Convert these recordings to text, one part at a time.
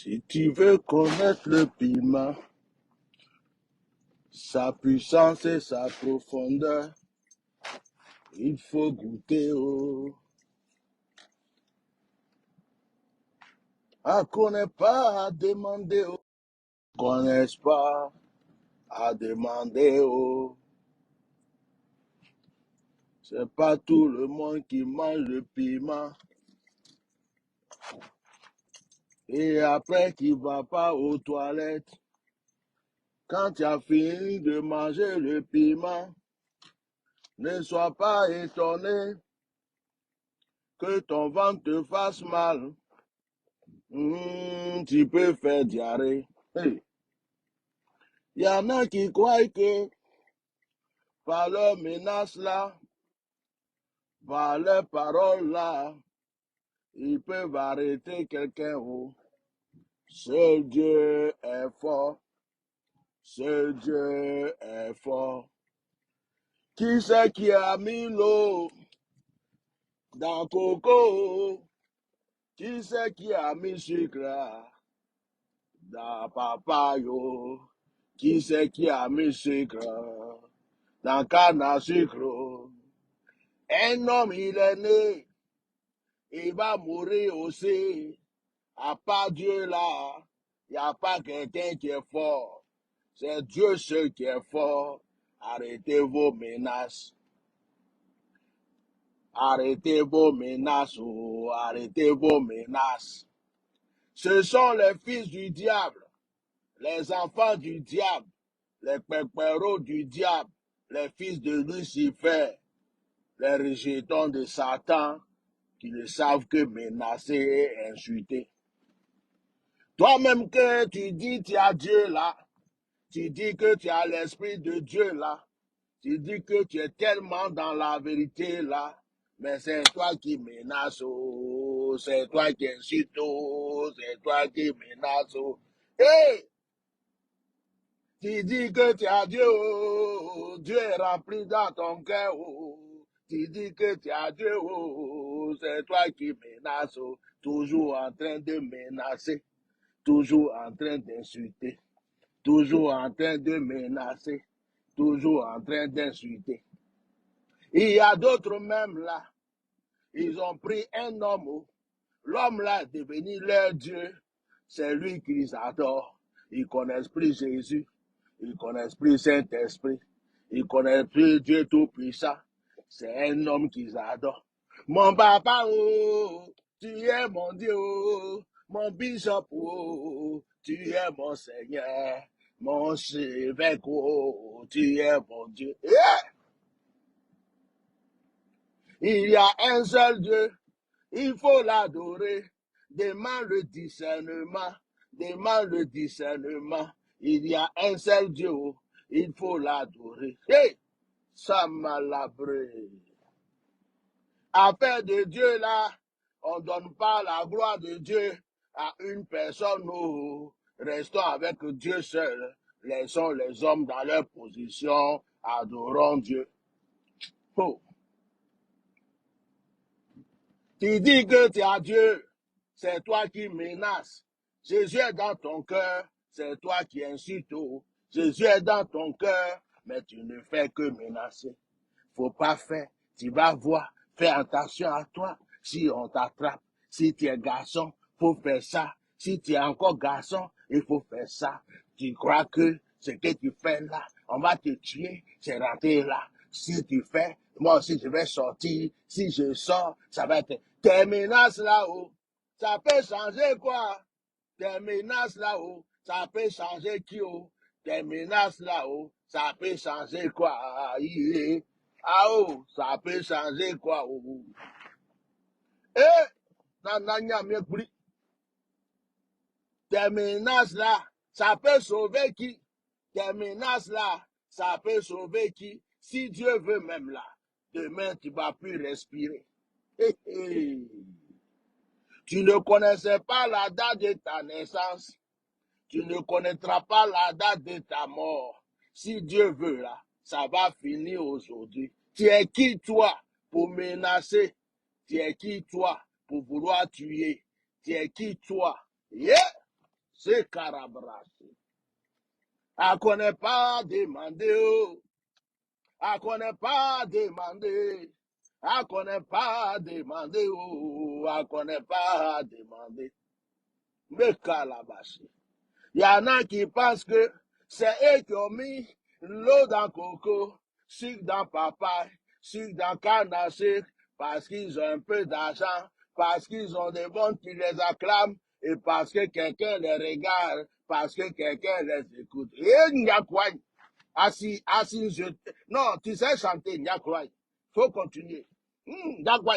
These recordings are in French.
Si tu veux connaître le piment, sa puissance et sa profondeur, il faut goûter au. À connaître pas, à demander au. Connaissent pas, à demander au. C'est pas tout le monde qui mange le piment. Et après qui va pas aux toilettes. Quand tu as fini de manger le piment, ne sois pas étonné que ton ventre te fasse mal. Tu peux faire diarrhée. Hey. Y en a qui croient que par leur menace là, par leurs paroles là, ils peuvent arrêter quelqu'un. Oh. Seul Dieu est fort. Seul Dieu est fort. Qui c'est qui a mis l'eau dans coco? Qui c'est qui a mis sucre dans papayo? Qui c'est qui a mis sucre dans canne à sucre? Un homme, il est né, il va mourir aussi. À part Dieu là, il n'y a pas quelqu'un qui est fort. C'est Dieu seul qui est fort. Arrêtez vos menaces. Arrêtez vos menaces. Oh, arrêtez vos menaces. Ce sont les fils du diable, les enfants du diable, les pépéros du diable, les fils de Lucifer, les rejetons de Satan qui ne savent que menacer et insulter. Toi-même que tu dis tu as Dieu là, tu dis que tu as l'Esprit de Dieu là, tu dis que tu es tellement dans la vérité là, mais c'est toi qui menaces, oh, c'est toi qui insultes, oh, c'est toi qui menaces. Oh. Hey! Tu dis que tu as Dieu, oh, Dieu est rempli dans ton cœur. Oh. Tu dis que tu as Dieu, oh, c'est toi qui menaces, oh, toujours en train de menacer, toujours en train d'insulter, toujours en train de menacer, toujours en train d'insulter. Il y a d'autres même là, ils ont pris un homme, oh, l'homme là est devenu leur Dieu, c'est lui qu'ils adorent. Ils connaissent plus Jésus. Ils ne connaissent plus Saint-Esprit. Ils ne connaissent plus Dieu Tout-Puissant. C'est un homme qu'ils adorent. Mon papa, oh, tu es mon Dieu, oh, mon bishop, oh, tu es mon Seigneur, mon évêque, oh, tu es mon Dieu. Yeah! Il y a un seul Dieu, il faut l'adorer. Demande le discernement, demande le discernement. Il y a un seul Dieu, il faut l'adorer. Hey, ça m'a labré. Affaire de Dieu là, on ne donne pas la gloire de Dieu à une personne. Nous restons avec Dieu seul. Laissons les hommes dans leur position, adorons Dieu. Oh. Tu dis que tu as Dieu, c'est toi qui menaces. Jésus est dans ton cœur, c'est toi qui insultes. Jésus est dans ton cœur, mais tu ne fais que menacer. Faut pas faire, tu vas voir, fais attention à toi. Si on t'attrape, si tu es garçon, faut faire ça. Si tu es encore garçon, il faut faire ça. Tu crois que ce que tu fais là, on va te tuer, c'est raté là. Si tu fais, moi aussi je vais sortir. Si je sors, ça va être tes menaces là-haut. Ça peut changer quoi? Tes menaces là-haut, ça peut changer qui? Oh? Tes menaces là-haut, ça peut changer quoi? Yeah. Ah oh, ça peut changer quoi? Oh. Eh, tes menaces là, ça peut sauver qui? Tes menaces là, ça peut sauver qui? Si Dieu veut même là, demain tu vas plus respirer. Tu ne connaissais pas la date de ta naissance. Tu ne connaîtras pas la date de ta mort. Si Dieu veut là, ça va finir aujourd'hui. Tu es qui toi pour menacer? Tu es qui toi pour vouloir tuer? Tu es qui toi? Yeah! c'est carabrasé. À qu'on n'est pas demandé, oh. À qu'on n'est pas demandé. À qu'on n'est pas demandé, oh. À qu'on n'est pas demandé. Mais calabassé. Il y en a qui pensent que c'est eux qui ont mis l'eau dans coco, sucre dans papaye, sucre dans canne à sucre, parce qu'ils ont un peu d'argent, parce qu'ils ont des bons qui les acclament, et parce que quelqu'un les regarde, parce que quelqu'un les écoute. Et il y a quoi? Non, tu sais chanter, il y a quoi? Faut continuer. D'accord,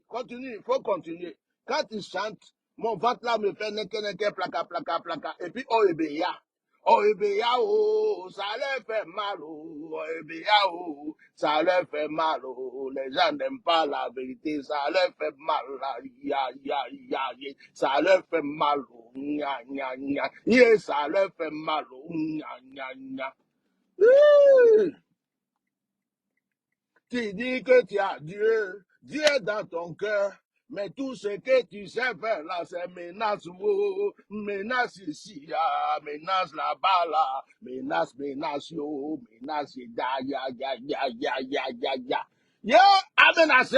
continue, il faut continuer. Quand tu chantes, mon ventre là me fait neke, plaka, plaka, plaka. Et puis, oh, oh, ça leur fait mal, oh, ça leur fait mal, oh, les gens n'aiment pas la vérité, ça leur fait mal, ça leur fait mal, oh, ça leur fait mal, oh, Tu dis que tu as Dieu, Dieu dans ton cœur, mais tout ce que tu sais faire là, c'est menace, menace ici, menace là-bas, là, menace, yo, menace, ya. Yo, amenacé.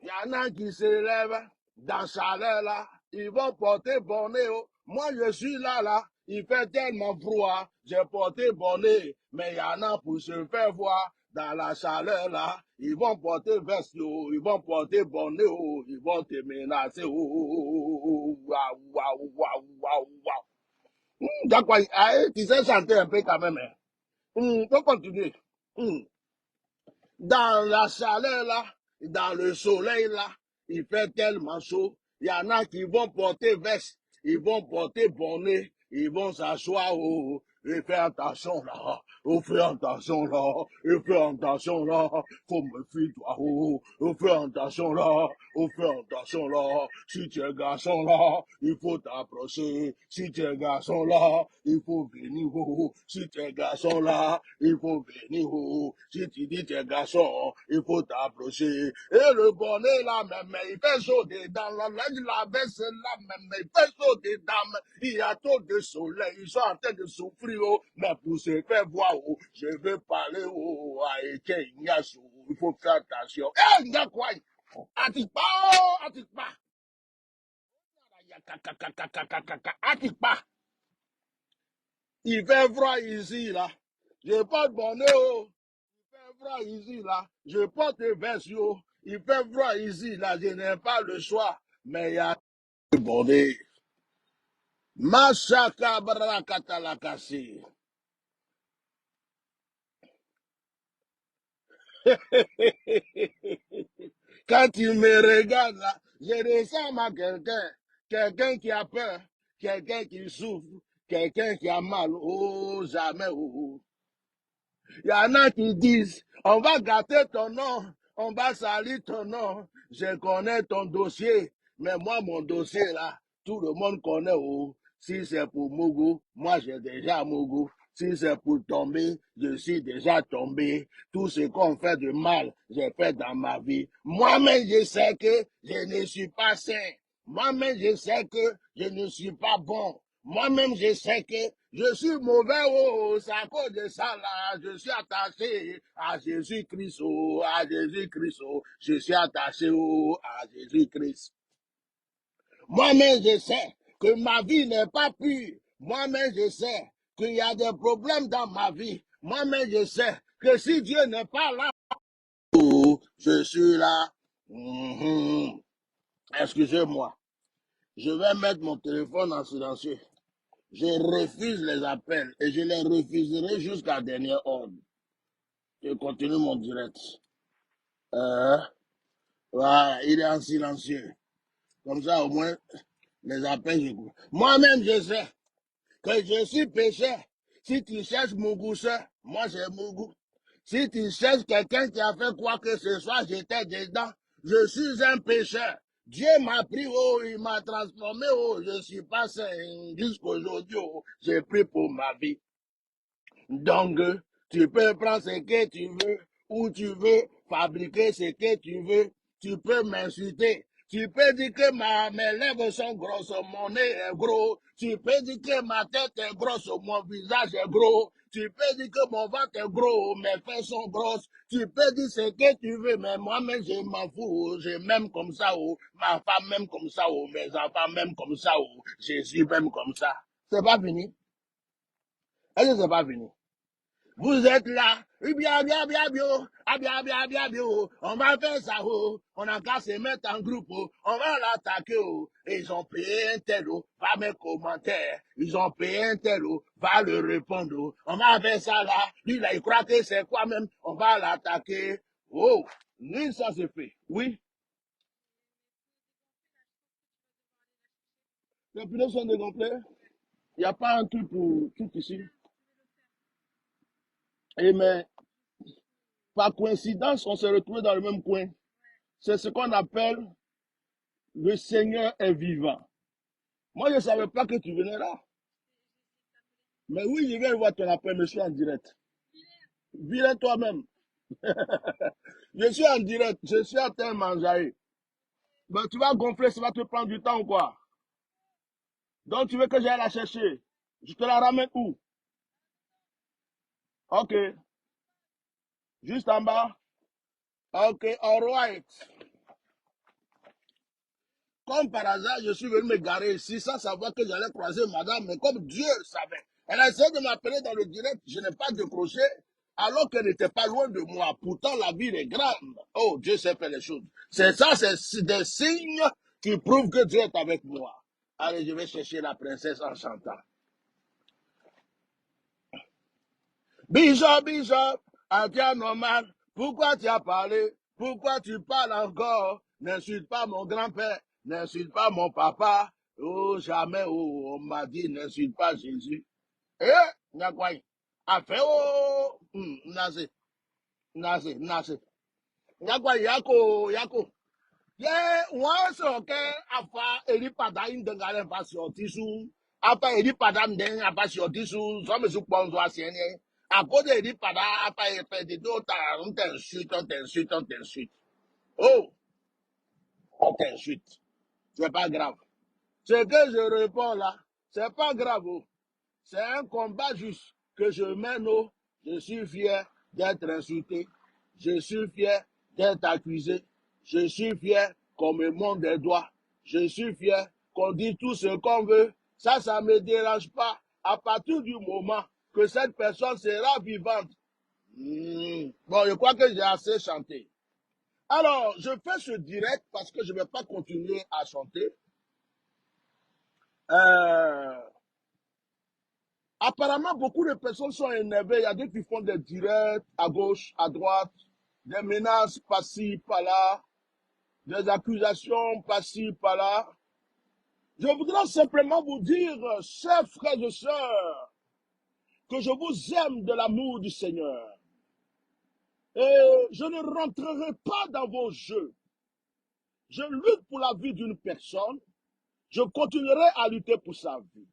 Il y en a qui se lèvent dans chaleur là, ils vont porter bonnet. Moi, je suis là, il fait tellement froid, j'ai porté bonnet, mais il y en a pour se faire voir dans la chaleur là, ils vont porter veste, ils vont porter bonnet, ils vont te menacer. Waouh. D'accord, tu sais chanter un peu quand même. Faut continuer. Dans la chaleur là, dans le soleil là, il fait tellement chaud. Il y en a qui vont porter veste, ils vont porter bonnet, ils vont s'asseoir et faire attention là, fais attention là, fais attention là, faut me fier toi, fais attention là, fais attention là, si tu es garçon là, il faut t'approcher, si tu es garçon là, il faut venir, si tu es garçon là, il faut venir, si tu dis tu es garçon, il faut t'approcher, et le bonnet là même, il fait chaud dedans, la veste là même, il fait chaud dedans, il y a trop de soleil, ils sont en train de souffrir, mais pour se faire voir, je vais parler à Etienne Ignace, il faut faire attention. Eh, il y a quoi? Atikpa, Atikpa. Atikpa. Il fait froid ici, là. Je porte bonnet, Il fait froid ici, là. Je porte veste, Il fait froid ici, là. Je n'ai pas le choix. Mais il y a le bonnet. Machaka Brakatalakasi. Quand tu me regardes là, je ressemble à quelqu'un qui a peur, quelqu'un qui souffre, quelqu'un qui a mal. Oh, jamais. Il y en a qui disent, on va gâter ton nom, on va salir ton nom. Je connais ton dossier, mais moi, mon dossier là, tout le monde connaît. Si c'est pour Mougou, moi j'ai déjà Mougou. Si c'est pour tomber, je suis déjà tombé. Tout ce qu'on fait de mal, j'ai fait dans ma vie. Moi-même, je sais que je ne suis pas saint. Moi-même, je sais que je ne suis pas bon. Moi-même, je sais que je suis mauvais, c'est à cause de ça là. Je suis attaché à Jésus-Christ, à Jésus-Christ, Je suis attaché, à Jésus-Christ. Moi-même, je sais que ma vie n'est pas pure. Moi-même, je sais qu'il y a des problèmes dans ma vie. Moi-même, je sais que si Dieu n'est pas là, je suis là. Excusez-moi. Je vais mettre mon téléphone en silencieux. Je refuse les appels et je les refuserai jusqu'à dernier ordre. Je continue mon direct. Voilà, il est en silencieux. Comme ça, au moins, les appels, j'écoute. Moi-même, je sais que je suis pécheur. Si tu cherches Mougou, moi, c'est Mougou. Si tu cherches quelqu'un qui a fait quoi que ce soit, j'étais dedans. Je suis un pécheur. Dieu m'a pris, il m'a transformé, je suis pas saint. Jusqu'aujourd'hui, j'ai pris pour ma vie. Donc, tu peux prendre ce que tu veux, où tu veux, fabriquer ce que tu veux. Tu peux m'insulter. Tu peux dire que mes lèvres sont grosses, mon nez est gros. Tu peux dire que ma tête est grosse, mon visage est gros. Tu peux dire que mon ventre est gros, mes fesses sont grosses. Tu peux dire ce que tu veux, mais moi-même, je m'en fous. Je m'aime comme ça, ma femme m'aime comme ça, mes enfants m'aiment comme ça, Jésus m'aime comme ça. C'est pas fini. Est-ce que c'est pas fini? Vous êtes là, bien, bien, bien, bien, bien, bien, bien, bien, on va faire ça, on a qu'à se mettre en groupe, on va l'attaquer, ils ont payé un tel, va mes commentaires, ils ont payé un tel, va le répondre, on va faire ça là, lui là, il croit que c'est quoi même, on va l'attaquer, oh, oui, ça c'est fait, oui. Les pneus sont dégonflés, il n'y a pas un truc pour tout ici, et mais, par coïncidence, on s'est retrouvés dans le même coin. C'est ce qu'on appelle le Seigneur est vivant. Moi, je ne savais pas que tu venais là. Mais oui, je viens voir ton appel, mais je suis en direct. Viens toi-même. Je suis en direct, je suis en train de manger. Ben, tu vas gonfler, ça va te prendre du temps ou quoi? Donc, tu veux que j'aille la chercher? Je te la ramène où? Ok. Juste en bas? Ok, all right. Comme par hasard, je suis venu me garer ici sans savoir que j'allais croiser madame, mais comme Dieu savait. Elle a essayé de m'appeler dans le direct, je n'ai pas décroché, alors qu'elle n'était pas loin de moi. Pourtant, la ville est grande. Oh, Dieu sait faire les choses. C'est ça, c'est des signes qui prouvent que Dieu est avec moi. Allez, je vais chercher la princesse en chantant. Bishop, Bishop, Adia normal, pourquoi tu as parlé? Pourquoi tu parles encore? N'insulte pas mon grand-père, n'insulte pas mon papa. Oh, jamais, oh, on m'a dit, n'insulte pas Jésus. Eh, Nyakwaï, a fait, oh, nase, nase, nase. Nyakwaï, yako, yako. Ye, wan se oke, afa, eri pada indengale pasi otisu. Apa eri pada mden apasi otisu, some su ponzo asienye. À cause de eri pada, apa epe de do ta, on t'insulte, on t'insulte, on t'insulte. Oh, on t'insulte. C'est pas grave. Ce que je réponds là, c'est pas grave. Oh. C'est un combat juste que je mène. Oh. Je suis fier d'être insulté. Je suis fier d'être accusé. Je suis fier qu'on me montre des doigts. Je suis fier qu'on dit tout ce qu'on veut. Ça ne me dérange pas. À partir du moment que cette personne sera vivante. Bon, je crois que j'ai assez chanté. Alors, je fais ce direct parce que je ne vais pas continuer à chanter. Euh, Apparemment, beaucoup de personnes sont énervées. Il y a des qui font des directs à gauche, à droite, des menaces par-ci, par-là, des accusations par-ci, par-là. Je voudrais simplement vous dire, chers frères et sœurs, que je vous aime de l'amour du Seigneur. Et je ne rentrerai pas dans vos jeux. Je lutte pour la vie d'une personne. Je continuerai à lutter pour sa vie.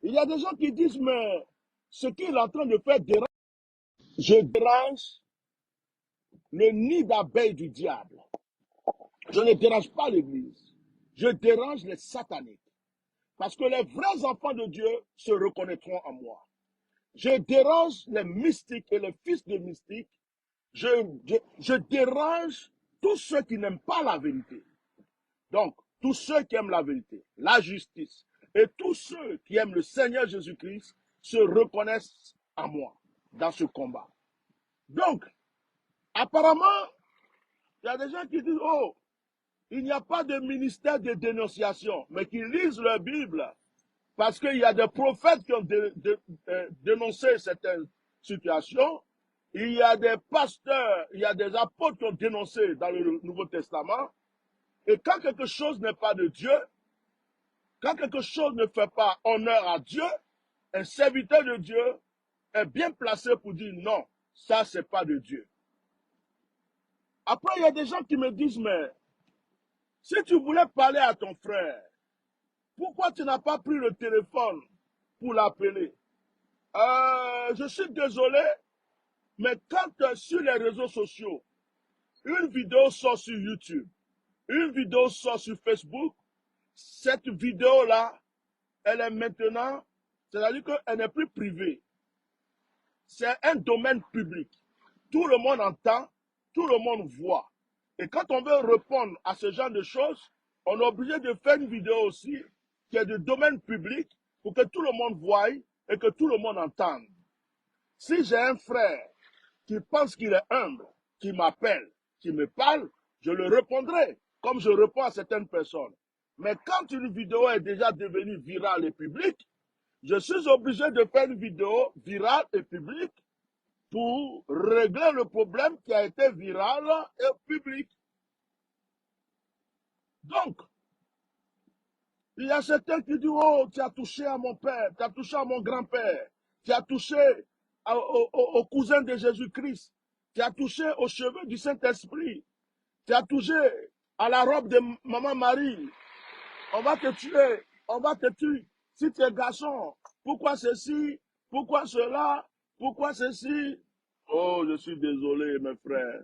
Il y a des gens qui disent, mais ce qu'il est en train de faire dérange. Je dérange le nid d'abeilles du diable. Je ne dérange pas l'Église. Je dérange les sataniques. Parce que les vrais enfants de Dieu se reconnaîtront en moi. Je dérange les mystiques et les fils de mystiques. Je dérange tous ceux qui n'aiment pas la vérité. Donc, tous ceux qui aiment la vérité, la justice, et tous ceux qui aiment le Seigneur Jésus-Christ se reconnaissent en moi dans ce combat. Donc, apparemment, il y a des gens qui disent, oh, il n'y a pas de ministère de dénonciation, mais qui lisent leur Bible, parce qu'il y a des prophètes qui ont dénoncé certaines situations, il y a des pasteurs, il y a des apôtres qui ont dénoncé dans le Nouveau Testament, et quand quelque chose n'est pas de Dieu, quand quelque chose ne fait pas honneur à Dieu, un serviteur de Dieu est bien placé pour dire non, ça c'est pas de Dieu. Après, il y a des gens qui me disent, mais si tu voulais parler à ton frère, pourquoi tu n'as pas pris le téléphone pour l'appeler? Je suis désolé, mais quand sur les réseaux sociaux, une vidéo sort sur YouTube, Une vidéo sort sur Facebook. Cette vidéo-là, elle est maintenant, c'est-à-dire qu'elle n'est plus privée. C'est un domaine public. Tout le monde entend, tout le monde voit. Et quand on veut répondre à ce genre de choses, on est obligé de faire une vidéo aussi qui est de domaine public pour que tout le monde voie et que tout le monde entende. Si j'ai un frère qui pense qu'il est humble, qui m'appelle, qui me parle, je le répondrai comme je réponds à certaines personnes. Mais quand une vidéo est déjà devenue virale et publique, je suis obligé de faire une vidéo virale et publique pour régler le problème qui a été viral et public. Donc, il y a certains qui disent, oh, tu as touché à mon père, tu as touché à mon grand-père, tu as touché au cousin de Jésus-Christ, tu as touché aux cheveux du Saint-Esprit, tu as touché à la robe de Maman Marie. On va te tuer, on va te tuer. Si tu es garçon, pourquoi ceci, pourquoi cela, pourquoi ceci? Oh, je suis désolé, mes frères.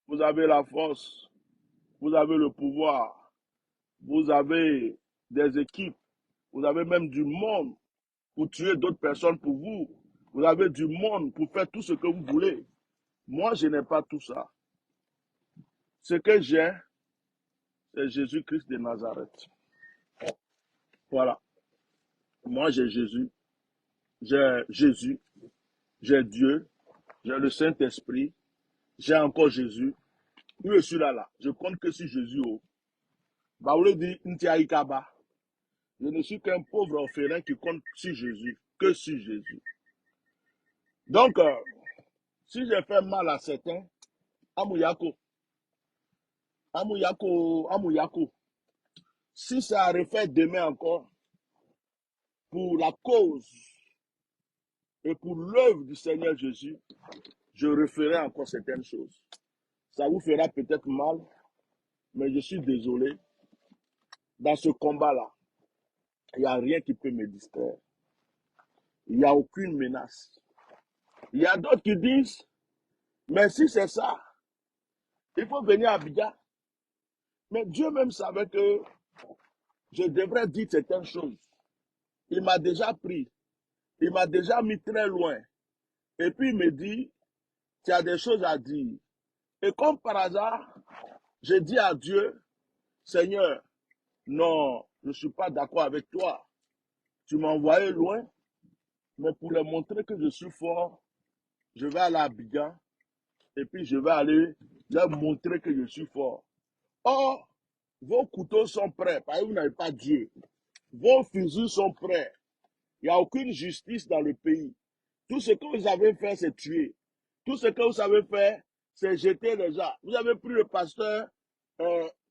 Vous avez la force, vous avez le pouvoir, vous avez des équipes, vous avez même du monde pour tuer d'autres personnes pour vous. Vous avez du monde pour faire tout ce que vous voulez. Moi, je n'ai pas tout ça. Ce que j'ai, c'est Jésus-Christ de Nazareth. Voilà. Moi, j'ai Jésus. J'ai Jésus. J'ai Dieu. J'ai le Saint-Esprit. J'ai encore Jésus. Je suis là. Je compte que sur Jésus. Je ne suis qu'un pauvre orphelin qui compte sur Jésus. Que sur Jésus. Donc, si j'ai fait mal à certains, Amouyako, Amouyako, Amouyako. Si ça refait demain encore, pour la cause et pour l'œuvre du Seigneur Jésus, je referai encore certaines choses. Ça vous fera peut-être mal, mais je suis désolé. Dans ce combat-là, il n'y a rien qui peut me distraire. Il n'y a aucune menace. Il y a d'autres qui disent, mais si c'est ça, il faut venir à Abidjan. Mais Dieu même savait que je devrais dire certaines choses. Il m'a déjà pris. Il m'a déjà mis très loin. Et puis il me dit, tu as des choses à dire. Et comme par hasard, j'ai dit à Dieu, Seigneur, non, je ne suis pas d'accord avec toi. Tu m'as envoyé loin, mais pour leur montrer que je suis fort, je vais aller à Abidjan et puis je vais aller leur montrer que je suis fort. Or, vos couteaux sont prêts, parce que vous n'avez pas Dieu. Vos fusils sont prêts. Il n'y a aucune justice dans le pays. Tout ce que vous avez fait, c'est tuer. Tout ce que vous savez faire, c'est jeter les gens. Vous avez pris le pasteur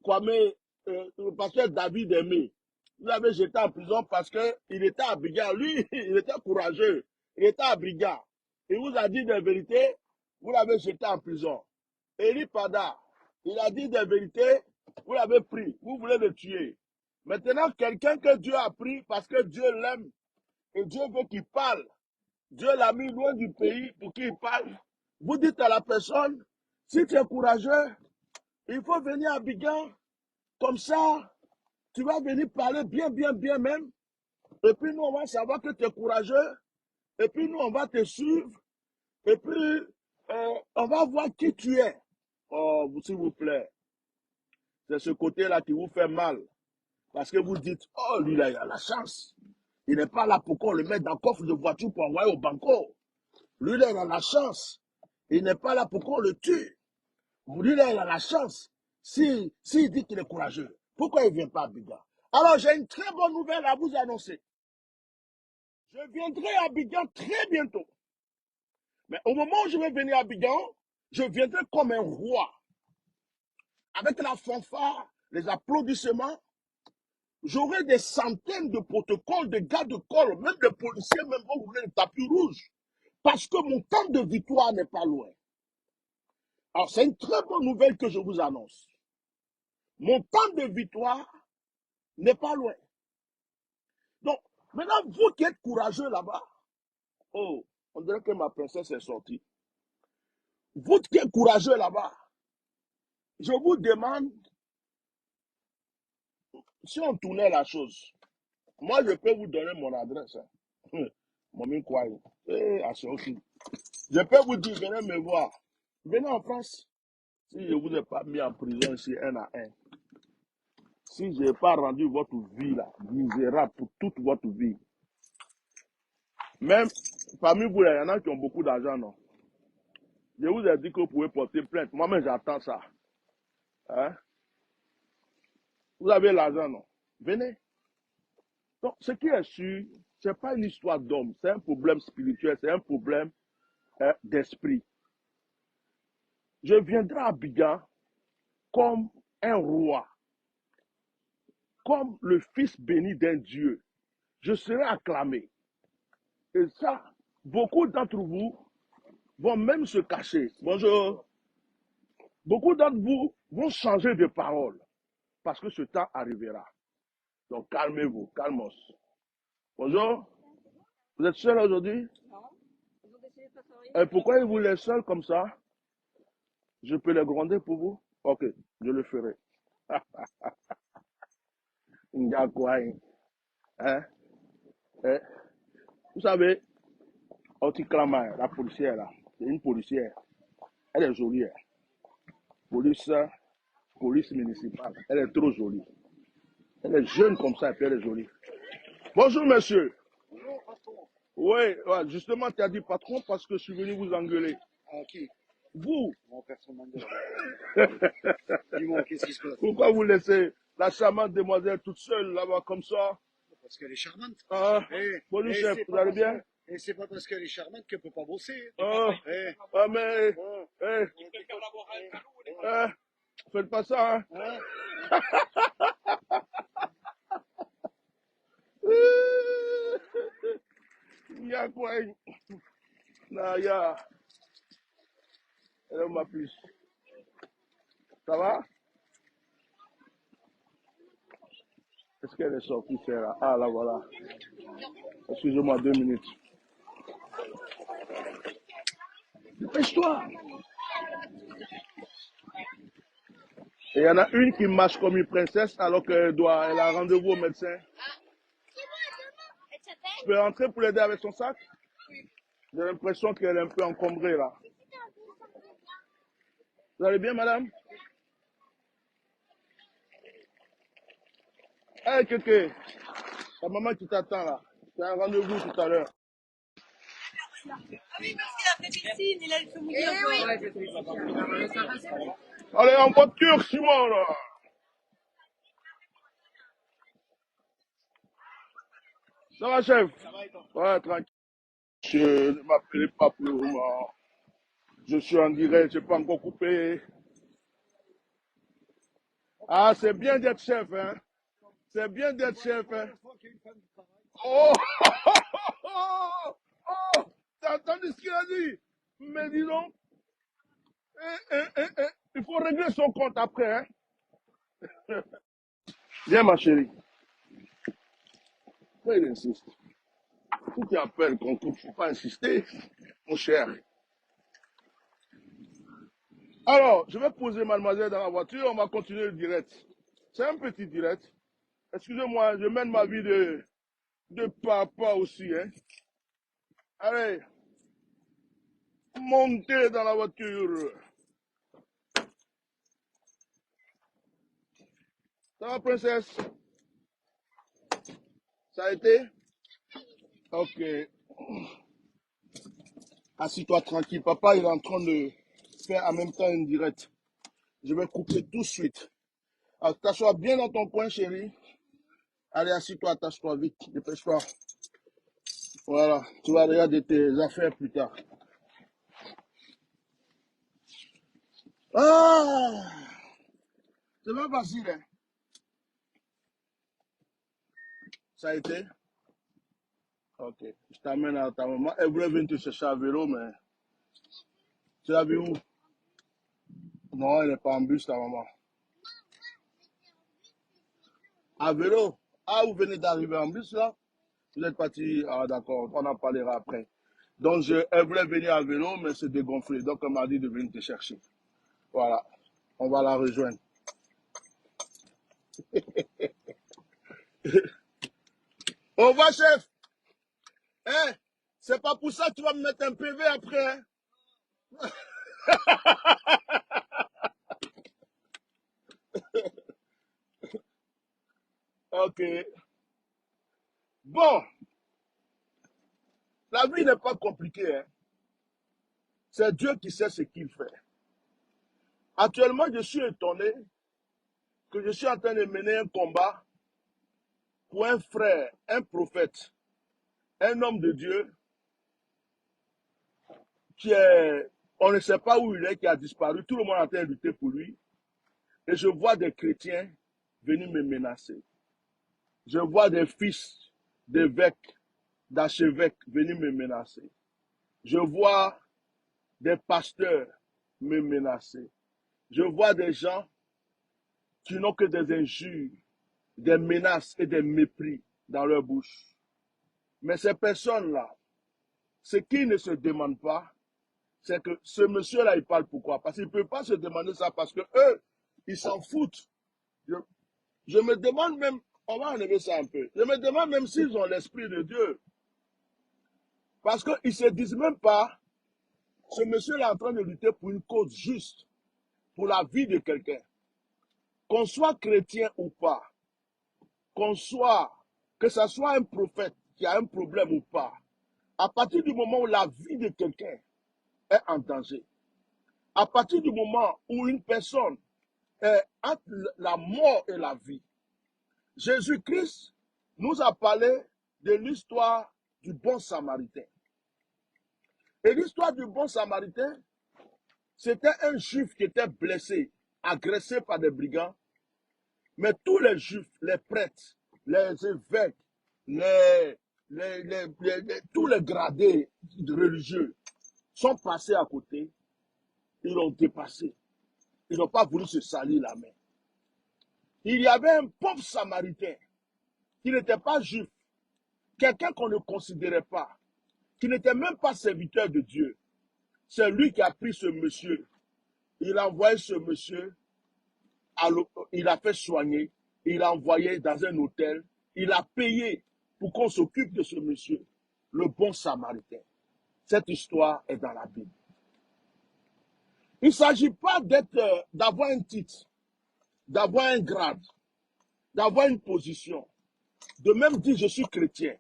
Kwame, le pasteur David Aimé. Vous l'avez jeté en prison parce qu'il était à Abidjan. Lui, il était courageux. Il était à Abidjan. Il vous a dit des vérités, vous l'avez jeté en prison. Eri Pada, il a dit des vérités, vous l'avez pris. Vous voulez le tuer. Maintenant, quelqu'un que Dieu a pris parce que Dieu l'aime et Dieu veut qu'il parle. Dieu l'a mis loin du pays pour qu'il parle. Vous dites à la personne, si tu es courageux, il faut venir à Abidjan. Comme ça, tu vas venir parler bien, bien, bien même. Et puis nous, on va savoir que tu es courageux. Et puis nous, on va te suivre. Et puis, on va voir qui tu es. Oh, s'il vous plaît. C'est ce côté-là qui vous fait mal. Parce que vous dites, oh, lui, là, il a la chance. Il n'est pas là pour qu'on le mette dans le coffre de voiture pour envoyer au banco. Lui, là, il a la chance. Il n'est pas là pour qu'on le tue. Lui, là, il a la chance. S'il dit qu'il est courageux, pourquoi il ne vient pas à Abidjan? Alors, j'ai une très bonne nouvelle à vous annoncer. Je viendrai à Abidjan très bientôt. Mais au moment où je vais venir à Abidjan, je viendrai comme un roi. Avec la fanfare, les applaudissements. J'aurai des centaines de protocoles, de gardes de corps, même des policiers, même vont rouler le tapis rouge. Parce que mon temps de victoire n'est pas loin. Alors, c'est une très bonne nouvelle que je vous annonce. Mon temps de victoire n'est pas loin. Donc, maintenant, vous qui êtes courageux là-bas, oh, on dirait que ma princesse est sortie. Vous qui êtes courageux là-bas, je vous demande si on tournait la chose, moi, je peux vous donner mon adresse. Hein. Mon quoi. C'est aussi. Je peux vous dire, venez me voir. Venez en France. Si je ne vous ai pas mis en prison ici un à un, si je n'ai pas rendu votre vie là, misérable pour toute votre vie, même parmi vous, il y en a qui ont beaucoup d'argent, non? Je vous ai dit que vous pouvez porter plainte. Moi-même, j'attends ça. Hein? Vous avez l'argent, non? Venez. Donc, ce qui est sûr, ce n'est pas une histoire d'homme, c'est un problème spirituel, c'est un problème d'esprit. Je viendrai à Abidjan comme un roi, comme le fils béni d'un Dieu. Je serai acclamé. Et ça, beaucoup d'entre vous vont même se cacher. Bonjour. Beaucoup d'entre vous vont changer de parole parce que ce temps arrivera. Donc calmez-vous, calmos. Bonjour. Vous êtes seul aujourd'hui? Et pourquoi ils vous laissent seul comme ça? Je peux les gronder pour vous? Ok, je le ferai. Hein? Eh, vous savez, Otiklama, la policière là, c'est une policière. Elle est jolie. Hein. Police municipale. Elle est trop jolie. Elle est jeune comme ça et puis elle est jolie. Bonjour monsieur. Bonjour, patron. Oui, ouais, justement, tu as dit patron parce que je suis venu vous engueuler. Ah, qui? Vous. Mon personne m'engueule. Dis-moi, qu'est-ce qui se passe? Pourquoi vous laissez la charmante demoiselle toute seule là-bas comme ça? Parce qu'elle est charmante. Ah, Eh, bonjour eh, chef, vous allez bien? Et c'est pas parce qu'elle est charmante qu'elle peut pas bosser. Ah, Eh, ah mais, eh, faites pas ça, hein? hein? Il y a quoi? Là, il y a. Elle est ma puce. Ça va? Est-ce qu'elle est sortie, c'est là? Ah, là, voilà. Excusez-moi 2 minutes. Dépêche-toi! Et il y en a une qui marche comme une princesse alors qu'elle elle a rendez-vous au médecin. Je peux rentrer pour l'aider avec son sac? J'ai l'impression qu'elle est un peu encombrée là. Vous allez bien, madame? Hey, Kéké, ta maman qui t'attend là. Tu as un rendez-vous tout à l'heure. Oui, parce qu'il a fait médecine, il a le fait mourir. Allez, en voiture, Simon là. Ça va, chef? Ouais, tranquille. Je ne m'appelez pas pour le moment. Je suis en direct, je n'ai pas encore coupé. Ah, c'est bien d'être chef, hein? C'est bien d'être chef, hein? Oh! Oh! Oh! T'as entendu ce qu'il a dit? Mais dis donc, il faut régler son compte après, hein? Viens, ma chérie. Pourquoi il insiste? Si tu appelles qu'on coupe, il ne faut pas insister, mon cher. Alors, je vais poser mademoiselle dans la voiture, on va continuer le direct. C'est un petit direct. Excusez-moi, je mène ma vie de papa aussi, hein. Allez, montez dans la voiture. Ça va, princesse? Ça a été? Ok. Assis-toi tranquille. Papa, il est en train de faire en même temps une direct. Je vais couper tout de suite. Alors, t'assois bien dans ton coin, chérie. Allez, assis-toi, attache-toi vite. Dépêche-toi. Voilà. Tu vas regarder tes affaires plus tard. Ah! C'est pas facile, hein? Ça a été? Ok. Je t'amène à ta maman. Elle voulait venir te chercher à vélo, mais tu l'as vu où? Non, elle n'est pas en bus, ta maman. À vélo? Ah, vous venez d'arriver en bus, là? Vous êtes parti? Ah, d'accord, on en parlera après. Donc, elle voulait venir à vélo, mais c'est dégonflé. Donc, elle m'a dit de venir te chercher. Voilà. On va la rejoindre. Au revoir, chef. Hein? C'est pas pour ça que tu vas me mettre un PV après. Hein? Ok. Bon, la vie n'est pas compliquée. Hein? C'est Dieu qui sait ce qu'il fait. Actuellement, je suis étonné que je suis en train de mener un combat pour un frère, un prophète, un homme de Dieu qui est, on ne sait pas où il est, qui a disparu. Tout le monde est en train de lutter pour lui. Et je vois des chrétiens venir me menacer. Je vois des fils d'évêques, d'archevêques venir me menacer. Je vois des pasteurs me menacer. Je vois des gens qui n'ont que des injures, des menaces et des mépris dans leur bouche. Mais ces personnes-là, ce qu'ils ne se demandent pas, c'est que ce monsieur-là, il parle pourquoi? Parce qu'il ne peut pas se demander ça parce que eux, ils s'en foutent. Je me demande même, on va enlever ça un peu, je me demande même s'ils ont l'esprit de Dieu. Parce qu'ils ne se disent même pas, ce monsieur-là est en train de lutter pour une cause juste, pour la vie de quelqu'un. Qu'on soit chrétien ou pas, que ce soit un prophète qui a un problème ou pas, à partir du moment où la vie de quelqu'un est en danger, à partir du moment où une personne est entre la mort et la vie, Jésus-Christ nous a parlé de l'histoire du bon samaritain. Et l'histoire du bon samaritain, c'était un juif qui était blessé, agressé par des brigands. Mais tous les juifs, les prêtres, les évêques, tous les gradés religieux sont passés à côté. Ils l'ont dépassé. Ils n'ont pas voulu se salir la main. Il y avait un pauvre samaritain qui n'était pas juif, quelqu'un qu'on ne considérait pas, qui n'était même pas serviteur de Dieu. C'est lui qui a pris ce monsieur. Il a envoyé ce monsieur, il a fait soigner, il a envoyé dans un hôtel, il a payé pour qu'on s'occupe de ce monsieur, le bon samaritain. Cette histoire est dans la Bible. Il ne s'agit pas d'avoir un titre, d'avoir un grade, d'avoir une position, de même dire je suis chrétien,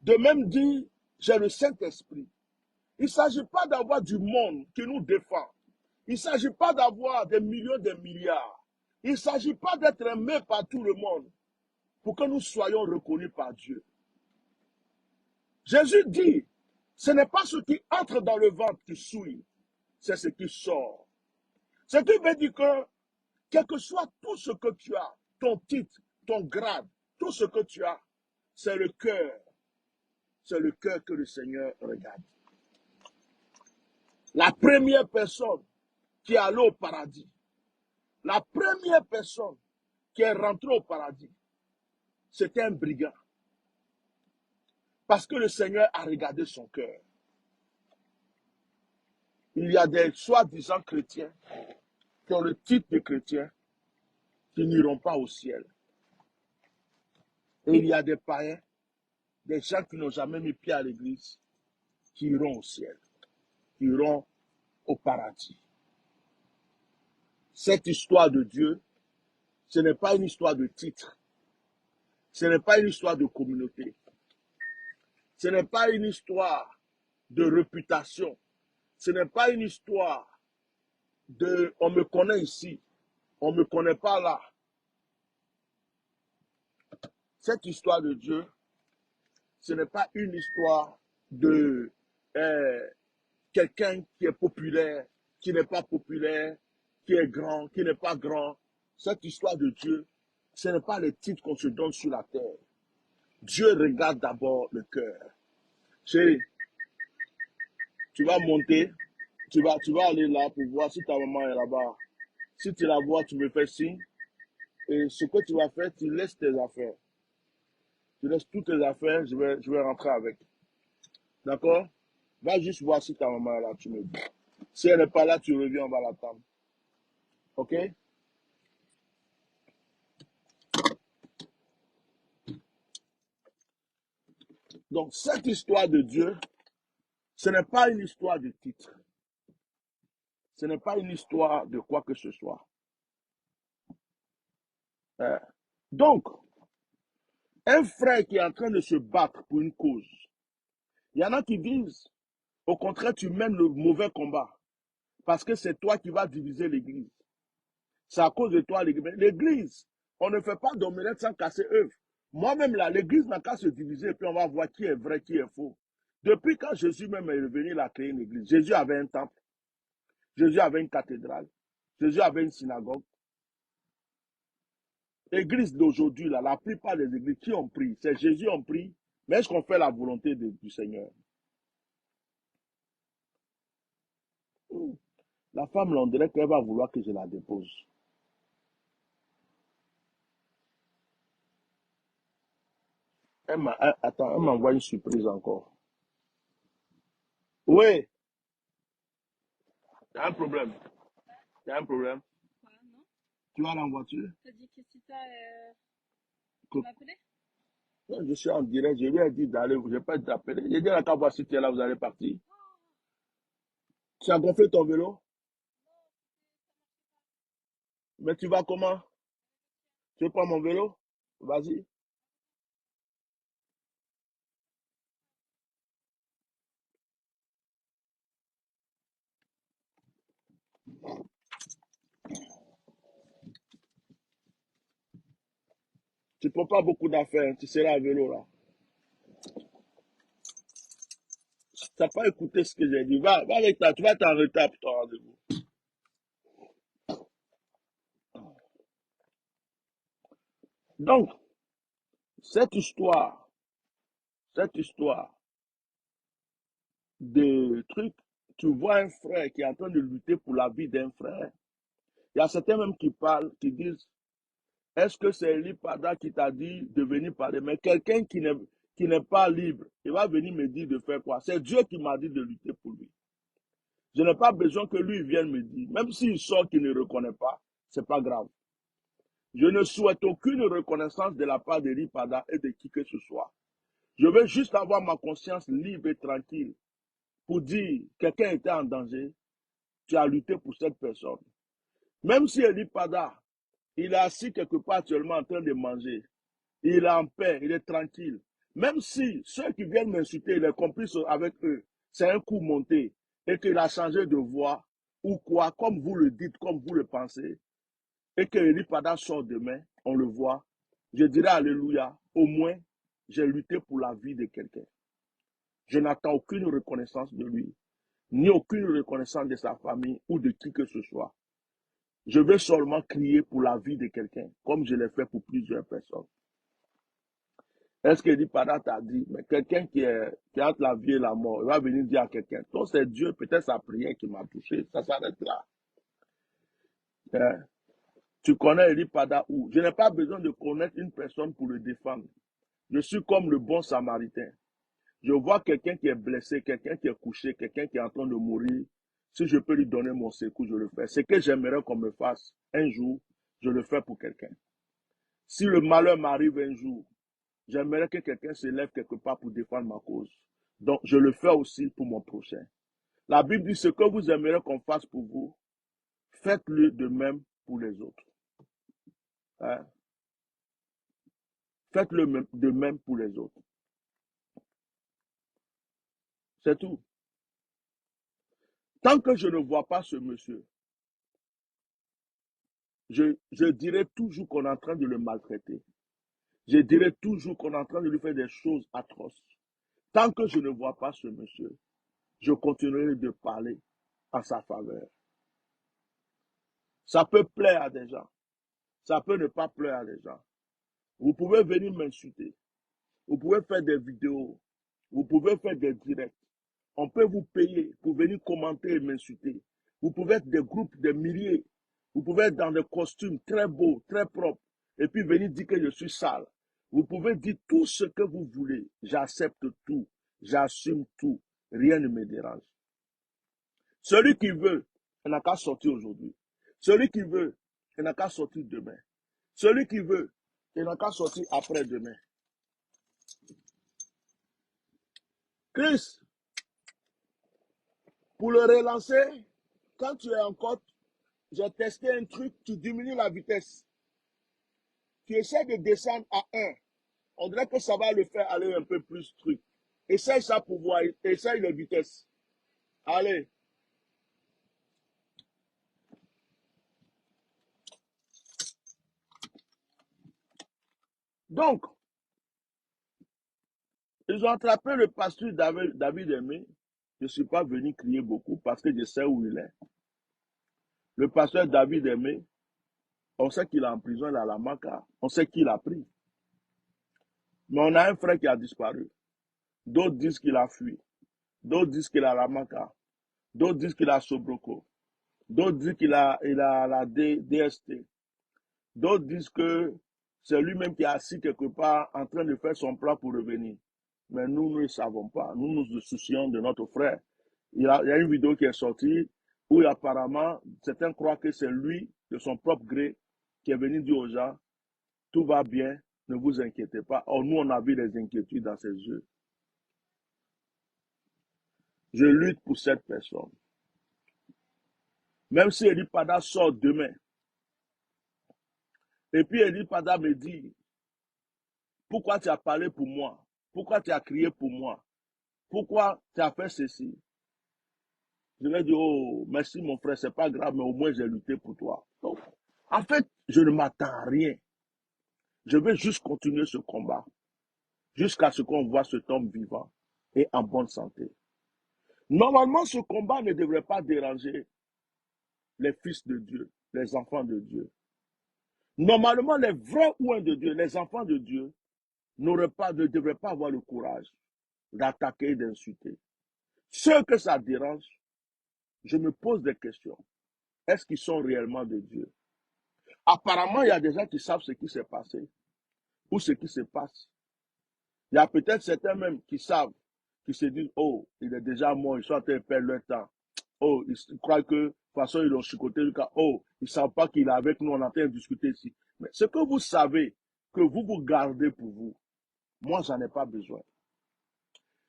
de même dire j'ai le Saint-Esprit. Il ne s'agit pas d'avoir du monde qui nous défend. Il ne s'agit pas d'avoir des millions, des milliards. Il ne s'agit pas d'être aimé par tout le monde pour que nous soyons reconnus par Dieu. Jésus dit, ce n'est pas ce qui entre dans le ventre qui souille, c'est ce qui sort. Ce qui veut dire que, quel que soit tout ce que tu as, ton titre, ton grade, tout ce que tu as, c'est le cœur. C'est le cœur que le Seigneur regarde. La première personne qui est allée au paradis, la première personne qui est rentrée au paradis, c'était un brigand. Parce que le Seigneur a regardé son cœur. Il y a des soi-disant chrétiens qui ont le titre de chrétien qui n'iront pas au ciel. Et il y a des païens, des gens qui n'ont jamais mis pied à l'église, qui iront au ciel, qui iront au paradis. Cette histoire de Dieu, ce n'est pas une histoire de titre. Ce n'est pas une histoire de communauté. Ce n'est pas une histoire de réputation. Ce n'est pas une histoire de on me connaît ici, on ne me connaît pas là. Cette histoire de Dieu, ce n'est pas une histoire de quelqu'un qui est populaire, qui n'est pas populaire, qui est grand, qui n'est pas grand. Cette histoire de Dieu, ce n'est pas les titres qu'on se donne sur la terre. Dieu regarde d'abord le cœur. Chérie, tu vas monter, tu vas aller là pour voir si ta maman est là-bas. Si tu la vois, tu me fais signe. Et ce que tu vas faire, tu laisses tes affaires. Tu laisses toutes tes affaires, je vais rentrer avec. D'accord? Va juste voir si ta maman est là, tu me dis. Si elle n'est pas là, tu reviens, on va l'attendre. OK? Donc, cette histoire de Dieu, ce n'est pas une histoire de titre. Ce n'est pas une histoire de quoi que ce soit. Donc, un frère qui est en train de se battre pour une cause, il y en a qui disent, au contraire, tu mènes le mauvais combat parce que c'est toi qui vas diviser l'église. C'est à cause de toi l'église. L'église, on ne fait pas d'omelette sans casser œuf. Moi-même, là, l'église n'a qu'à se diviser et puis on va voir qui est vrai, qui est faux. Depuis quand Jésus même est revenu, il a créé une église. Jésus avait un temple. Jésus avait une cathédrale. Jésus avait une synagogue. L'église d'aujourd'hui, là, la plupart des églises qui ont pris, c'est Jésus ont pris, mais est-ce qu'on fait la volonté du Seigneur? La femme, là, on dirait qu'elle va vouloir que je la dépose. Attends, elle m'envoie une surprise encore. Oui, il y a un problème. Il y a un problème. Quoi, non? Tu vas en voiture? T'as dit que si t'as... Que- Tu m'as appelé? Non, je suis en direct, je lui ai dit d'aller, je n'ai pas t'appeler. J'ai dit à la carte, si tu es là, vous allez partir. Tu as gonflé ton vélo? Mais tu vas comment? Tu veux prendre mon vélo? Vas-y. Tu ne prends pas beaucoup d'affaires, tu seras à vélo là. Tu n'as pas écouté ce que j'ai dit. Va avec ta, tu vas être en retard pour ton rendez-vous. Donc, cette histoire de truc, tu vois un frère qui est en train de lutter pour la vie d'un frère. Il y a certains même qui parlent, qui disent, est-ce que c'est Eli Pada qui t'a dit de venir parler? Mais quelqu'un qui n'est pas libre, il va venir me dire de faire quoi? C'est Dieu qui m'a dit de lutter pour lui. Je n'ai pas besoin que lui vienne me dire. Même s'il sort qu'il ne reconnaît pas, c'est pas grave. Je ne souhaite aucune reconnaissance de la part d'Eli Pada et de qui que ce soit. Je veux juste avoir ma conscience libre et tranquille pour dire quelqu'un était en danger, tu as lutté pour cette personne. Même si Eli Pada, il est assis quelque part actuellement en train de manger, il est en paix, il est tranquille. Même si ceux qui viennent m'insulter, il est complice avec eux, c'est un coup monté et qu'il a changé de voix ou quoi, comme vous le dites, comme vous le pensez, et que Eli Pada sort demain, on le voit, je dirais Alléluia, au moins j'ai lutté pour la vie de quelqu'un. Je n'attends aucune reconnaissance de lui, ni aucune reconnaissance de sa famille ou de qui que ce soit. Je vais seulement crier pour la vie de quelqu'un, comme je l'ai fait pour plusieurs personnes. Est-ce que Eli Pada t'a dit, mais quelqu'un qui est entre la vie et la mort, il va venir dire à quelqu'un, toi c'est Dieu, peut-être sa prière qui m'a touché, ça s'arrête là. Hein? Tu connais Eli Pada où? Je n'ai pas besoin de connaître une personne pour le défendre. Je suis comme le bon samaritain. Je vois quelqu'un qui est blessé, quelqu'un qui est couché, quelqu'un qui est en train de mourir. Si je peux lui donner mon secours, je le fais. Ce que j'aimerais qu'on me fasse un jour, je le fais pour quelqu'un. Si le malheur m'arrive un jour, j'aimerais que quelqu'un se lève quelque part pour défendre ma cause. Donc, je le fais aussi pour mon prochain. La Bible dit ce que vous aimeriez qu'on fasse pour vous, faites-le de même pour les autres. Hein? Faites-le de même pour les autres. C'est tout. Tant que je ne vois pas ce monsieur, je dirai toujours qu'on est en train de le maltraiter. Je dirai toujours qu'on est en train de lui faire des choses atroces. Tant que je ne vois pas ce monsieur, je continuerai de parler en sa faveur. Ça peut plaire à des gens. Ça peut ne pas plaire à des gens. Vous pouvez venir m'insulter. Vous pouvez faire des vidéos. Vous pouvez faire des directs. On peut vous payer pour venir commenter et m'insulter. Vous pouvez être des groupes, des milliers. Vous pouvez être dans des costumes très beaux, très propres. Et puis venir dire que je suis sale. Vous pouvez dire tout ce que vous voulez. J'accepte tout. J'assume tout. Rien ne me dérange. Celui qui veut, il n'a qu'à sortir aujourd'hui. Celui qui veut, il n'a qu'à sortir demain. Celui qui veut, il n'a qu'à sortir après-demain. Chris, pour le relancer, quand tu es en côte, j'ai testé un truc, tu diminues la vitesse. Tu essaies de descendre à 1. On dirait que ça va le faire aller un peu plus truc. Essaye ça pour voir. Essaye la vitesse. Allez. Donc, ils ont attrapé le pasteur David Aimé. Je ne suis pas venu crier beaucoup parce que je sais où il est. Le pasteur David Aimé, on sait qu'il est en prison, il est à la Maca. On sait qui l'a pris. Mais on a un frère qui a disparu. D'autres disent qu'il a fui. D'autres disent qu'il est à la Maca. D'autres disent qu'il a Sobroko. D'autres disent qu'il a la DST. D'autres disent que c'est lui-même qui est assis quelque part en train de faire son plan pour revenir. Mais nous ne savons pas. Nous nous soucions de notre frère. Il y a une vidéo qui est sortie où apparemment certains croient que c'est lui, de son propre gré, qui est venu dire aux gens, tout va bien, ne vous inquiétez pas. Or, nous, on a vu des inquiétudes dans ses yeux. Je lutte pour cette personne. Même si Eli Pada sort demain, et puis Eli Pada me dit, pourquoi tu as parlé pour moi? Pourquoi tu as crié pour moi? Pourquoi tu as fait ceci? Je vais dire, oh, merci mon frère, c'est pas grave, mais au moins j'ai lutté pour toi. Donc, en fait, je ne m'attends à rien. Je vais juste continuer ce combat jusqu'à ce qu'on voit cet homme vivant et en bonne santé. Normalement, ce combat ne devrait pas déranger les fils de Dieu, les enfants de Dieu. Normalement, les vrais ouins de Dieu, les enfants de Dieu, ne devraient pas avoir le courage d'attaquer et d'insulter. Ceux que ça dérange, je me pose des questions. Est-ce qu'ils sont réellement de Dieu? Apparemment, il y a des gens qui savent ce qui s'est passé ou ce qui se passe. Il y a peut-être certains même qui savent, qui se disent, oh, il est déjà mort, ils sont en train de perdre leur temps. Oh, ils croient que, de toute façon, ils l'ont chicoté jusqu'à, oh, ils ne savent pas qu'il est avec nous, on est en train de discuter ici. Mais ce que vous savez, que vous gardez pour vous, moi, j'en ai pas besoin.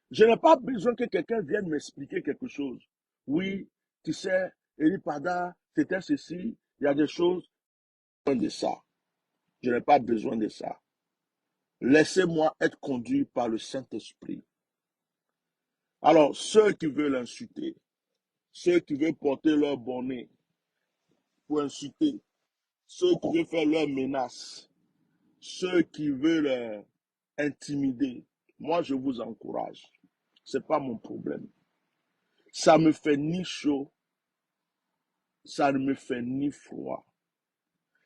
Je n'ai pas besoin que quelqu'un vienne m'expliquer quelque chose. Oui, tu sais, Eli Pada, c'était ceci, il y a des choses, de ça. Je n'ai pas besoin de ça. Laissez-moi être conduit par le Saint-Esprit. Alors, ceux qui veulent insulter, ceux qui veulent porter leur bonnet pour insulter, ceux qui veulent faire leurs menaces, ceux qui veulent intimider, moi je vous encourage. Ce n'est pas mon problème. Ça me fait ni chaud, ça ne me fait ni froid.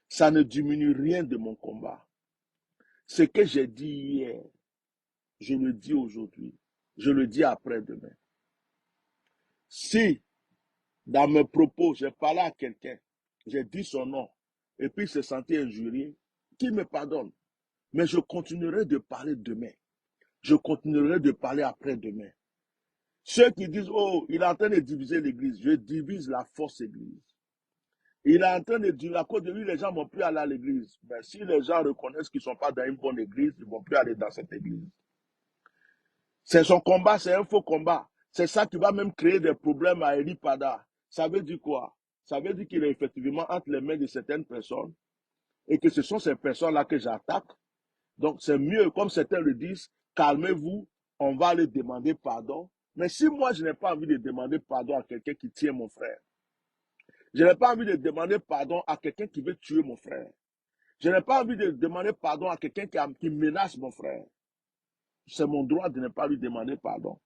Ça ne diminue rien de mon combat. Ce que j'ai dit hier, je le dis aujourd'hui, je le dis après-demain. Si, dans mes propos, j'ai parlé à quelqu'un, j'ai dit son nom, et puis il s'est senti injurié, qu'il me pardonne. Mais je continuerai de parler demain. Je continuerai de parler après-demain. Ceux qui disent, oh, il est en train de diviser l'église, je divise la force église. Il est en train de dire, à cause de lui, les gens ne vont plus aller à l'église. Mais si les gens reconnaissent qu'ils ne sont pas dans une bonne église, ils ne vont plus aller dans cette église. C'est son combat, c'est un faux combat. C'est ça qui va même créer des problèmes à Eli Pada. Ça veut dire quoi? Ça veut dire qu'il est effectivement entre les mains de certaines personnes et que ce sont ces personnes-là que j'attaque. Donc c'est mieux, comme certains le disent, calmez-vous, on va aller demander pardon. Mais si moi je n'ai pas envie de demander pardon à quelqu'un qui tient mon frère, je n'ai pas envie de demander pardon à quelqu'un qui veut tuer mon frère, je n'ai pas envie de demander pardon à quelqu'un qui menace mon frère, c'est mon droit de ne pas lui demander pardon.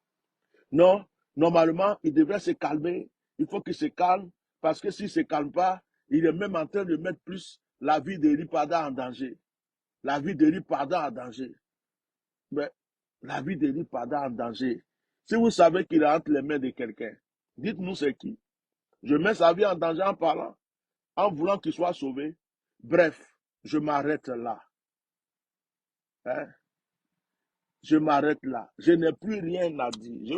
Non, normalement, il devrait se calmer. Il faut qu'il se calme parce que s'il ne se calme pas, il est même en train de mettre plus la vie d'Eli Pada en danger. La vie d'Eli Pada en danger. Mais la vie d'Eli Pada en danger. Si vous savez qu'il est entre les mains de quelqu'un, dites-nous c'est qui. Je mets sa vie en danger en parlant, en voulant qu'il soit sauvé. Bref, je m'arrête là. Hein? Je m'arrête là. Je n'ai plus rien à dire. Je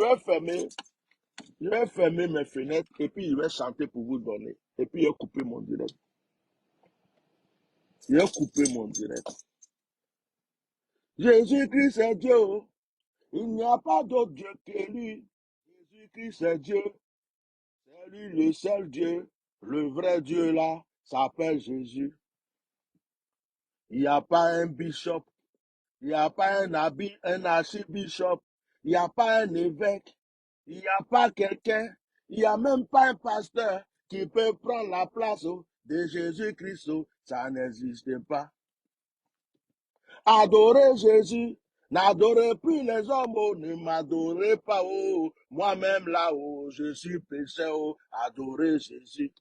vais fermer mes fenêtres et puis je vais chanter pour vous donner. Et puis je vais couper mon direct. Je vais couper mon direct. Jésus-Christ est Dieu. Il n'y a pas d'autre Dieu que lui. Jésus-Christ c'est Dieu. C'est lui le seul Dieu. Le vrai Dieu là s'appelle Jésus. Il n'y a pas un bishop. Il n'y a pas un archibishop. Il n'y a pas un évêque. Il n'y a pas quelqu'un. Il n'y a même pas un pasteur qui peut prendre la place de Jésus-Christ. Ça n'existe pas. Adorez Jésus. N'adorez plus les hommes, ne m'adorez pas, moi-même là-haut, je suis pécheur, adorez Jésus.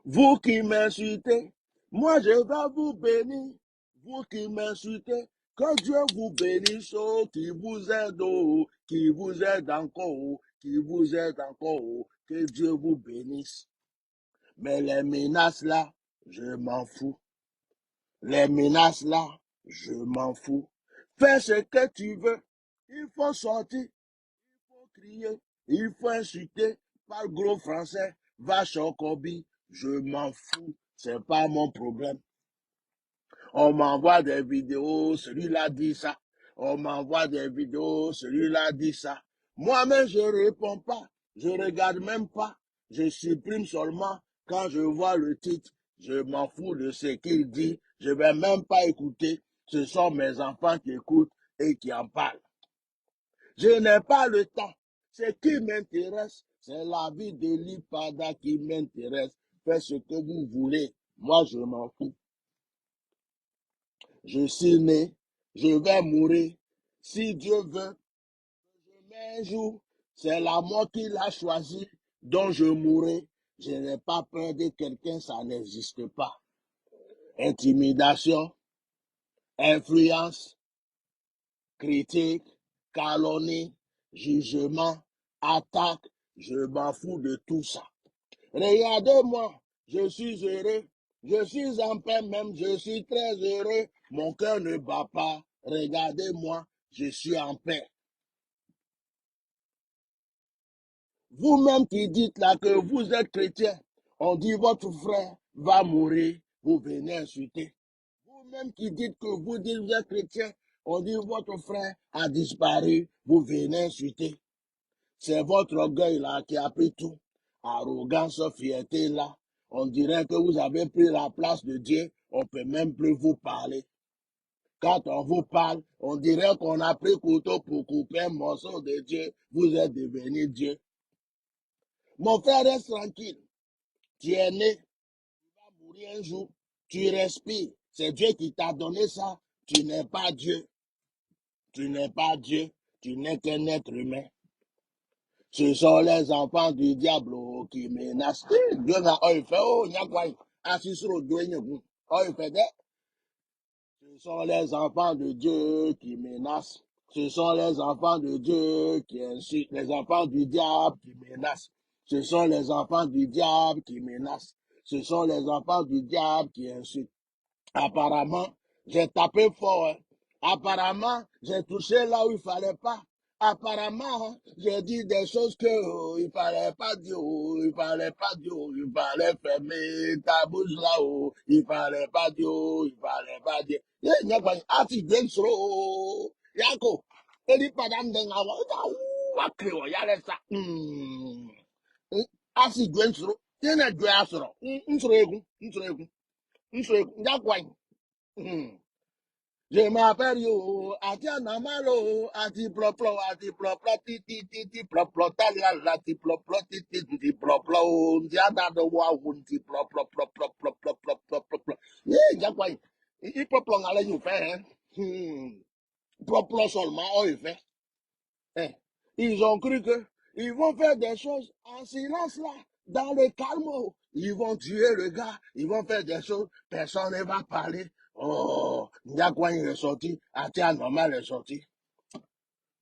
Vous qui m'insultez, moi je vais vous bénir. Vous qui m'insultez, que Dieu vous bénisse, qui vous aide, qui vous aide encore, qui vous aide encore, que Dieu vous bénisse. Mais les menaces là, je m'en fous. Les menaces là, je m'en fous. Fais ce que tu veux. Il faut sortir, il faut crier, il faut insulter. Parle gros français, va chocobi. Je m'en fous. C'est pas mon problème. On m'envoie des vidéos, celui-là dit ça. On m'envoie des vidéos, celui-là dit ça. Moi-même, je réponds pas. Je regarde même pas. Je supprime seulement quand je vois le titre. Je m'en fous de ce qu'il dit. Je vais même pas écouter. Ce sont mes enfants qui écoutent et qui en parlent. Je n'ai pas le temps. Ce qui m'intéresse, c'est la vie de l'Ipada qui m'intéresse. Faites ce que vous voulez. Moi, je m'en fous. Je suis né, je vais mourir. Si Dieu veut, je mets un jour, c'est la mort qu'il a choisi, dont je mourrai. Je n'ai pas peur de quelqu'un, ça n'existe pas. Intimidation, influence, critique, calomnie, jugement, attaque, je m'en fous de tout ça. Regardez-moi, je suis heureux, je suis en paix même, je suis très heureux, mon cœur ne bat pas. Regardez-moi, je suis en paix. Vous-même qui dites là que vous êtes chrétien, on dit votre frère va mourir, vous venez insulter. Vous-même qui dites que vous êtes chrétien, on dit votre frère a disparu, vous venez insulter. C'est votre orgueil là qui a pris tout. Arrogance, fierté là. On dirait que vous avez pris la place de Dieu. On ne peut même plus vous parler. Quand on vous parle, on dirait qu'on a pris couteau pour couper un morceau de Dieu. Vous êtes devenu Dieu. Mon frère, reste tranquille. Tu es né. Tu vas mourir un jour. Tu respires. C'est Dieu qui t'a donné ça. Tu n'es pas Dieu. Tu n'es pas Dieu. Tu n'es qu'un être humain. Ce sont les enfants du diable qui menacent. Dieu n'a pas fait, oh, il y a quoi? Assis sur le dos, il y a quoi? Oh, il fait des. Ce sont les enfants de Dieu qui menacent. Ce sont les enfants de Dieu qui insultent. Les enfants du diable qui menacent. Ce sont les enfants du diable qui menacent. Ce sont les enfants du diable qui insultent. Apparemment, j'ai tapé fort. Hein. Apparemment, j'ai touché là où il fallait pas. Apparemment, j'ai dit des choses que il fallait pas dire, il fallait pas dire, il fallait fermer ta bouche là-haut, il fallait pas dire, il fallait pas dire. Il y a pas ati densro, yako. Eli padam denga wa kriwo yale sa. Ati densro, tiene dwe asro. Nsro egu, nsro egu, nsro egu. Yakwa. Je m'appelle yo, ati anamalo, ati ploplo, ti ploplo, talala, ti ploplo, ti ploplo, ndiada do wa wun ti ploplo, ploplo. Jakwa, i ploplo ngale you fait, hein? Ploplo seulement, oh, il fait. Hein. Ils ont cru que ils vont faire des choses en silence là, dans le calme. Ils vont tuer le gars, ils vont faire des choses, personne ne va parler. Oh, Ndiakwa est sorti, Atia Normal est sorti.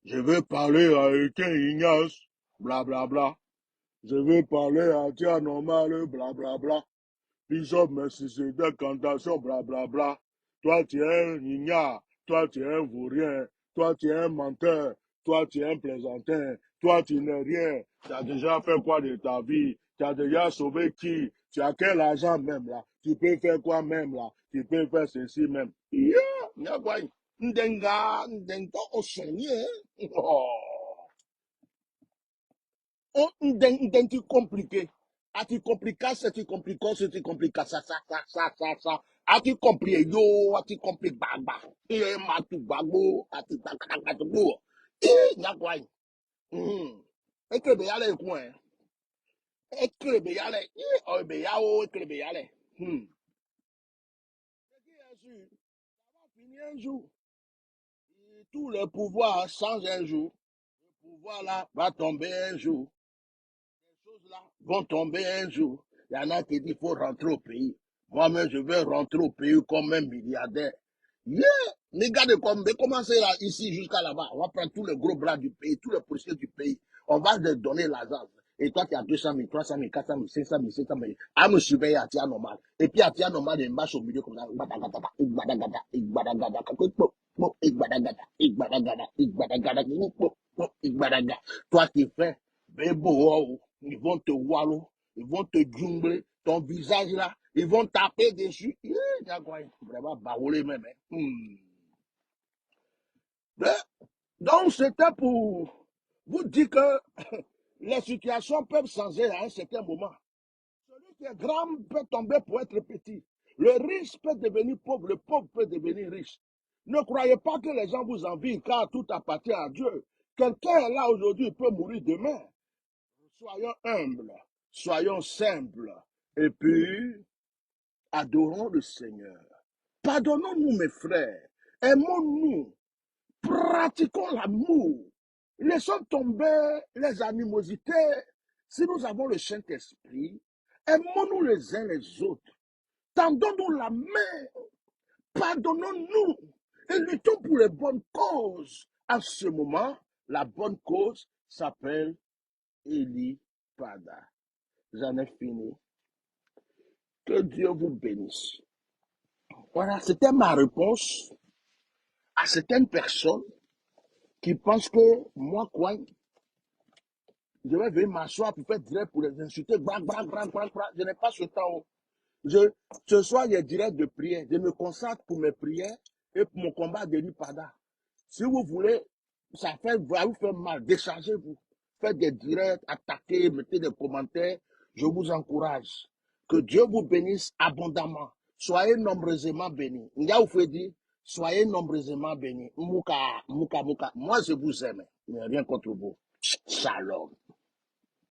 Je veux parler à Eken Ignace, blablabla. Je veux parler à Atia Normal, blablabla. Bishop Melchisedec, cantation, blablabla. Toi, tu es un ignare. Toi, tu es un vaurien. Toi, tu es un menteur. Toi, tu es un plaisantin. Toi, tu n'es rien. Tu as déjà fait quoi de ta vie? Tu as déjà sauvé qui? Tu as quel argent même là? Tu peux faire quoi même là? Tu peux faire ceci même. Yeah, Ndenga, ndenga, osonye. Oh. Oh, ndenti compliqué. Ati complica, c'est compliqué, c'est compliqué, ça. Ati compli yo, ati compli baba. Matu bago, ati takatakago. Nyakwai. Ekrebe yale kwen. Ekrebe yale. Obe yao, ekrebe yale. Ça va finir un jour. Et tout le pouvoir change un jour. Le pouvoir là va tomber un jour. Ces choses-là vont tomber un jour. Il y en a qui disent qu'il faut rentrer au pays. Moi-même, je vais rentrer au pays comme un milliardaire. Yeah! Mais regardez mais commencez là, ici jusqu'à là-bas. On va prendre tous les gros bras du pays, tous les policiers du pays. On va leur donner l'argent. Et toi, tu as 200 000, 300 000, 400 000, 500 000, 700 000. À me surveiller à tia normal. Et puis à tia normal, il marche au milieu comme ça. Toi qui fais, bébo, ils vont te wallow, ils vont te jungler, ton visage là, ils vont taper dessus. Vraiment, baroulé même. Donc, c'était pour vous dire que les situations peuvent changer à un certain moment. Celui qui est grand peut tomber pour être petit. Le riche peut devenir pauvre, le pauvre peut devenir riche. Ne croyez pas que les gens vous envient car tout appartient à Dieu. Quelqu'un est là aujourd'hui, il peut mourir demain. Soyons humbles, soyons simples, et puis adorons le Seigneur. Pardonnons-nous, mes frères, aimons-nous, pratiquons l'amour, laissons tomber les animosités. Si nous avons le Saint-Esprit, aimons-nous les uns les autres, tendons-nous la main, pardonnons-nous et luttons pour les bonnes causes. À ce moment, la bonne cause s'appelle Elipada. J'en ai fini. Que Dieu vous bénisse. Voilà, c'était ma réponse à certaines personnes qui pensent que moi, quoi, je vais venir m'asseoir pour faire direct pour les insulter. Je n'ai pas ce temps. Ce soir, il y a direct de prière. Je me consacre pour mes prières et pour mon combat de l'Ipada. Si vous voulez, ça va vous faire mal. Déchargez-vous. Faites des directs, attaquez, mettez des commentaires. Je vous encourage. Que Dieu vous bénisse abondamment. Soyez nombreusement bénis. Nga vous fait dire, soyez nombreusement bénis. Mouka. Moi, je vous aime. Mais rien contre vous. Shalom.